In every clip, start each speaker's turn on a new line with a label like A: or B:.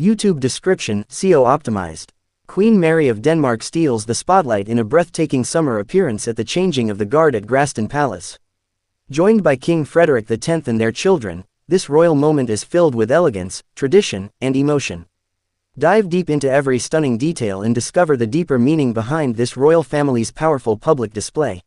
A: YouTube description: SEO optimized. Queen Mary of Denmark steals the spotlight in a breathtaking summer appearance at the changing of the guard at Gråsten Palace. Joined by King Frederik X and their children, this royal moment is filled with elegance, tradition, and emotion. Dive deep into every stunning detail and discover the deeper meaning behind this royal family's powerful public display.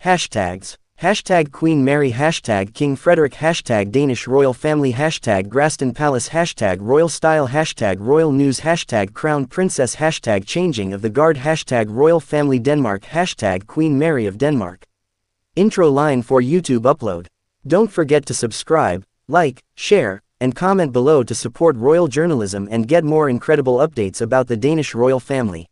A: Hashtags: Hashtag Queen Mary, Hashtag King Frederik, Hashtag Danish Royal Family, Hashtag Gråsten Palace, Hashtag Royal Style, Hashtag Royal News, Hashtag Crown Princess, Hashtag Changing of the Guard, Hashtag Royal Family Denmark, Hashtag Queen Mary of Denmark. Intro line for YouTube upload. Don't forget to subscribe, like, share, and comment below to support royal journalism and get more incredible updates about the Danish royal family.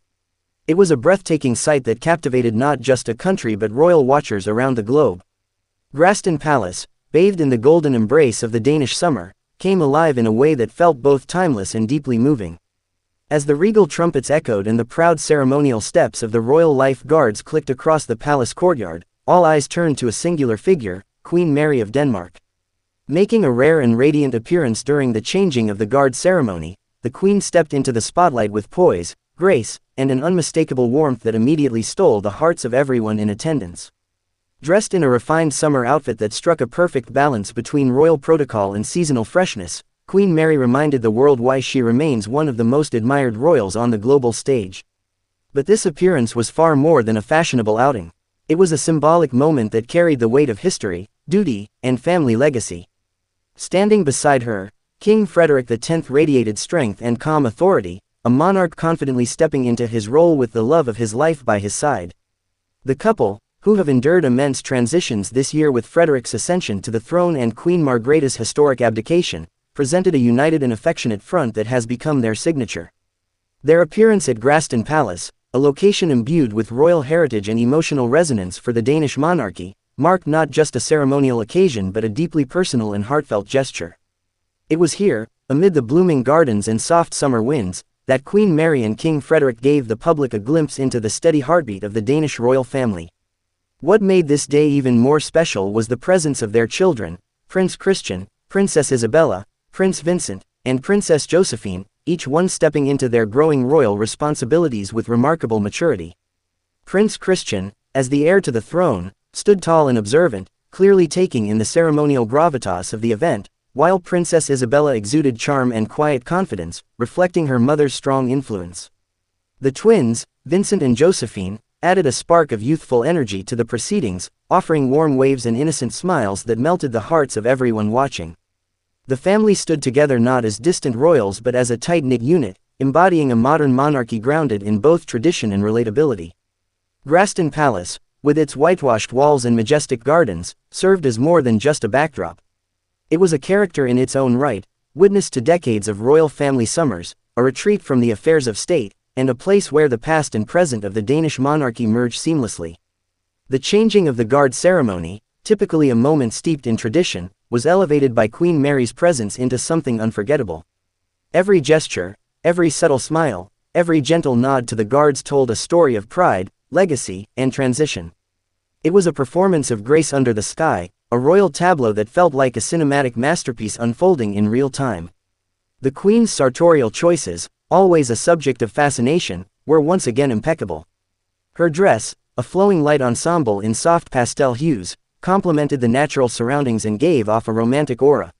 A: It was a breathtaking sight that captivated not just a country but royal watchers around the globe. Gråsten Palace, bathed in the golden embrace of the Danish summer, came alive in a way that felt both timeless and deeply moving. As the regal trumpets echoed and the proud ceremonial steps of the royal life guards clicked across the palace courtyard, all eyes turned to a singular figure, Queen Mary of Denmark. Making a rare and radiant appearance during the changing of the guard ceremony, the Queen stepped into the spotlight with poise, grace, and an unmistakable warmth that immediately stole the hearts of everyone in attendance. Dressed in a refined summer outfit that struck a perfect balance between royal protocol and seasonal freshness, Queen Mary reminded the world why she remains one of the most admired royals on the global stage. But this appearance was far more than a fashionable outing. It was a symbolic moment that carried the weight of history, duty, and family legacy. Standing beside her, King Frederik X radiated strength and calm authority, a monarch confidently stepping into his role with the love of his life by his side. The couple, who have endured immense transitions this year with Frederik's ascension to the throne and Queen Margrethe's historic abdication, presented a united and affectionate front that has become their signature. Their appearance at Gråsten Palace, a location imbued with royal heritage and emotional resonance for the Danish monarchy, marked not just a ceremonial occasion but a deeply personal and heartfelt gesture. It was here, amid the blooming gardens and soft summer winds, that Queen Mary and King Frederik gave the public a glimpse into the steady heartbeat of the Danish royal family. What made this day even more special was the presence of their children, Prince Christian, Princess Isabella, Prince Vincent, and Princess Josephine, each one stepping into their growing royal responsibilities with remarkable maturity. Prince Christian, as the heir to the throne, stood tall and observant, clearly taking in the ceremonial gravitas of the event, while Princess Isabella exuded charm and quiet confidence, reflecting her mother's strong influence. The twins, Vincent and Josephine, added a spark of youthful energy to the proceedings, offering warm waves and innocent smiles that melted the hearts of everyone watching. The family stood together not as distant royals but as a tight-knit unit, embodying a modern monarchy grounded in both tradition and relatability. Gråsten Palace, with its whitewashed walls and majestic gardens, served as more than just a backdrop. It was a character in its own right, witness to decades of royal family summers, a retreat from the affairs of state, and a place where the past and present of the Danish monarchy merged seamlessly. The changing of the guard ceremony, typically a moment steeped in tradition, was elevated by Queen Mary's presence into something unforgettable. Every gesture, every subtle smile, every gentle nod to the guards told a story of pride, legacy, and transition. It was a performance of grace under the sky, a royal tableau that felt like a cinematic masterpiece unfolding in real time. The Queen's sartorial choices, always a subject of fascination, were once again impeccable. Her dress, a flowing light ensemble in soft pastel hues, complemented the natural surroundings and gave off a romantic aura.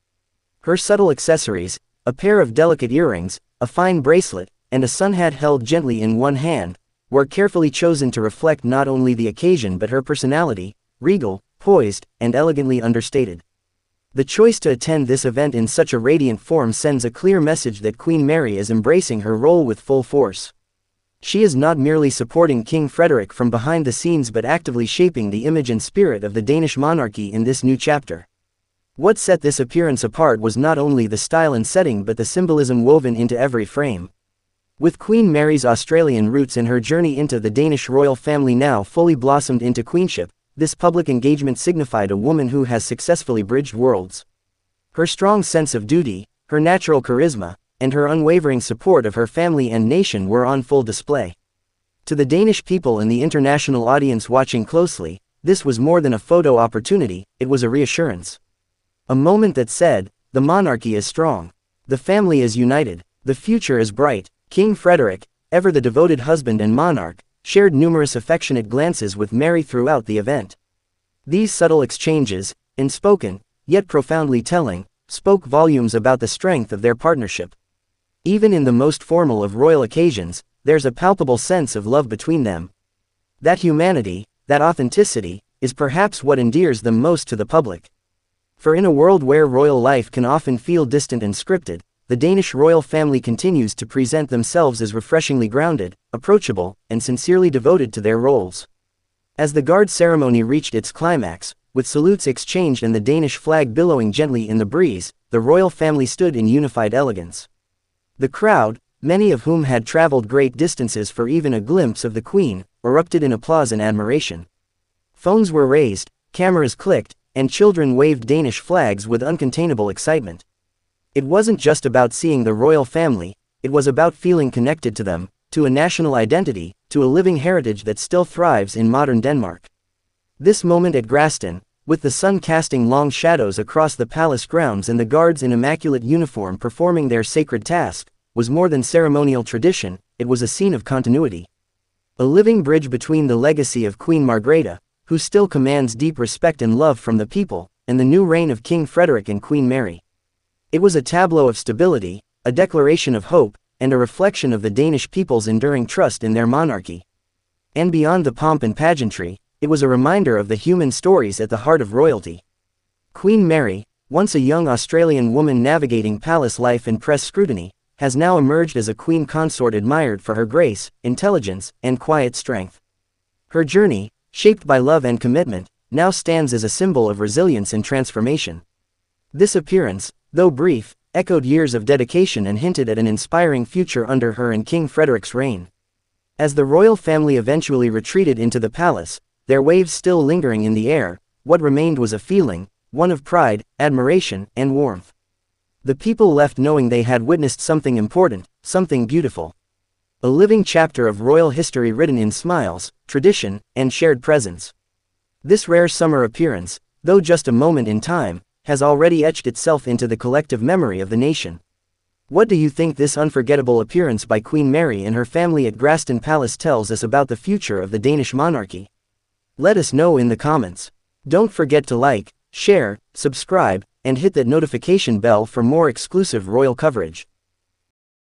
A: Her subtle accessories, a pair of delicate earrings, a fine bracelet, and a sun hat held gently in one hand, were carefully chosen to reflect not only the occasion but her personality, regal, poised, and elegantly understated. The choice to attend this event in such a radiant form sends a clear message that Queen Mary is embracing her role with full force. She is not merely supporting King Frederik from behind the scenes but actively shaping the image and spirit of the Danish monarchy in this new chapter. What set this appearance apart was not only the style and setting but the symbolism woven into every frame. With Queen Mary's Australian roots and her journey into the Danish royal family now fully blossomed into queenship, this public engagement signified a woman who has successfully bridged worlds. Her strong sense of duty, her natural charisma, and her unwavering support of her family and nation were on full display. To the Danish people and the international audience watching closely, this was more than a photo opportunity, it was a reassurance. A moment that said, the monarchy is strong. The family is united. The future is bright. King Frederik, ever the devoted husband and monarch, shared numerous affectionate glances with Mary throughout the event. These subtle exchanges, unspoken, yet profoundly telling, spoke volumes about the strength of their partnership. Even in the most formal of royal occasions, there's a palpable sense of love between them. That humanity, that authenticity, is perhaps what endears them most to the public. For in a world where royal life can often feel distant and scripted, the Danish royal family continues to present themselves as refreshingly grounded, approachable, and sincerely devoted to their roles. As the guard ceremony reached its climax, with salutes exchanged and the Danish flag billowing gently in the breeze, the royal family stood in unified elegance. The crowd, many of whom had traveled great distances for even a glimpse of the Queen, erupted in applause and admiration. Phones were raised, cameras clicked, and children waved Danish flags with uncontainable excitement. It wasn't just about seeing the royal family, it was about feeling connected to them, to a national identity, to a living heritage that still thrives in modern Denmark. This moment at Gråsten, with the sun casting long shadows across the palace grounds and the guards in immaculate uniform performing their sacred task, was more than ceremonial tradition, it was a scene of continuity. A living bridge between the legacy of Queen Margrethe, who still commands deep respect and love from the people, and the new reign of King Frederik and Queen Mary. It was a tableau of stability, a declaration of hope, and a reflection of the Danish people's enduring trust in their monarchy. And beyond the pomp and pageantry, it was a reminder of the human stories at the heart of royalty. Queen Mary, once a young Australian woman navigating palace life and press scrutiny, has now emerged as a queen consort admired for her grace, intelligence, and quiet strength. Her journey, shaped by love and commitment, now stands as a symbol of resilience and transformation. This appearance, though brief, echoed years of dedication and hinted at an inspiring future under her and King Frederik's reign. As the royal family eventually retreated into the palace, their waves still lingering in the air, what remained was a feeling, one of pride, admiration, and warmth. The people left knowing they had witnessed something important, something beautiful. A living chapter of royal history written in smiles, tradition, and shared presence. This rare summer appearance, though just a moment in time, has already etched itself into the collective memory of the nation. What do you think this unforgettable appearance by Queen Mary and her family at Gråsten Palace tells us about the future of the Danish monarchy? Let us know in the comments. Don't forget to like, share, subscribe, and hit that notification bell for more exclusive royal coverage.